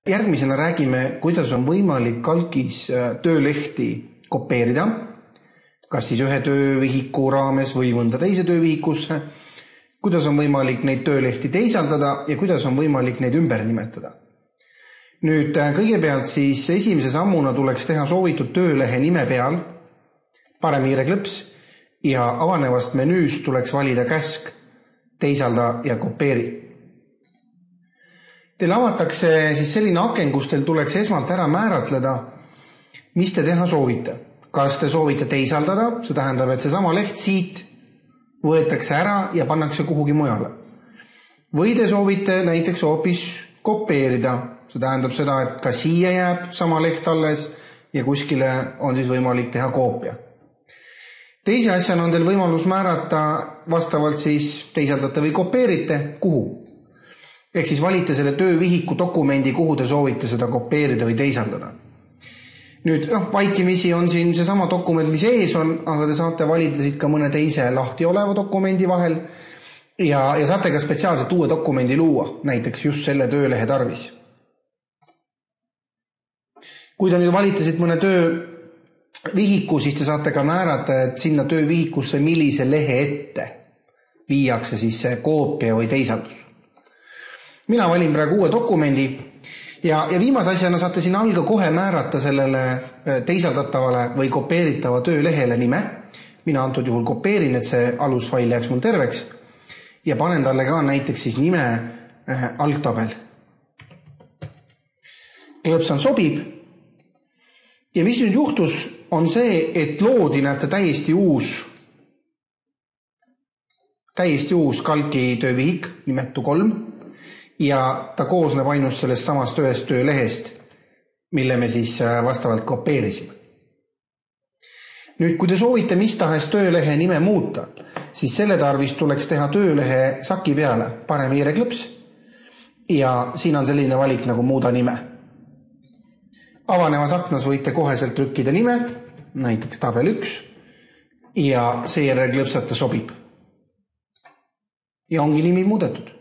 Järgmisena räägime, kuidas on võimalik kalkis töölehti kopeerida, kas siis ühe töövihiku raames või mõnda teise töövihikusse, kuidas on võimalik neid töölehti teisaldada ja kuidas on võimalik neid ümber nimetada. Nüüd kõigepealt siis esimese sammuna tuleks teha soovitud töölehe nime peal paremhiireklõps ja avanevast menüüst tuleks valida käsk teisalda ja kopeeri. Teil avatakse siis selline aken, kus teil tuleks esmalt ära määratleda, mis te teha soovite. Kas te soovite teisaldada, see tähendab, et seesama leht siit võetakse ära ja pannakse kuhugi mujale. Või te soovite näiteks hoopis kopeerida, see tähendab seda, et ka siia jääb sama leht alles ja kuskile on siis võimalik teha koopia. Teise asjana on teil võimalus määrata vastavalt siis teisaldate või kopeerite, kuhu. Ehk siis valite selle töövihiku dokumendi, kuhu te soovite seda kopeerida või teisaldada. Nüüd vaikimisi on siin seesama dokument, mis ees on, aga te saate valida siit ka mõne teise lahti oleva dokumendi vahel ja saate ka spetsiaalselt uue dokumendi luua, näiteks just selle töölehe tarvis. Kui te nüüd valite siit mõne töövihiku, siis te saate ka määrata, et sinna töövihikusse millise lehe ette viiakse siis see koopia või teisaldus. Mina valin praegu uue dokumendi ja viimase asjana saate siin alga kohe määrata sellele teisaldatavale või kopeeritava töölehele nime. Mina antud juhul kopeerin, et see alusfail jääks mul terveks ja panen talle ka näiteks siis nime algtabel. Klõpsan sobib ja mis nüüd juhtus on see, et loodi näete täiesti uus kalki töövihik nimetu 3 ja ta koosneb ainult sellest samast ühest töölehest, mille me siis vastavalt kopeerisime. Nüüd, kui te soovite mis tahes töölehe nime muuta, siis selle tarvis tuleks teha töölehe saki peale paremhiireklõps ja siin on selline valik nagu muuda nime. Avanevas aknas võite koheselt trükkida nime, näiteks tabel 1 ja seejärel klõpsata sobib. Ja ongi nimi muudetud.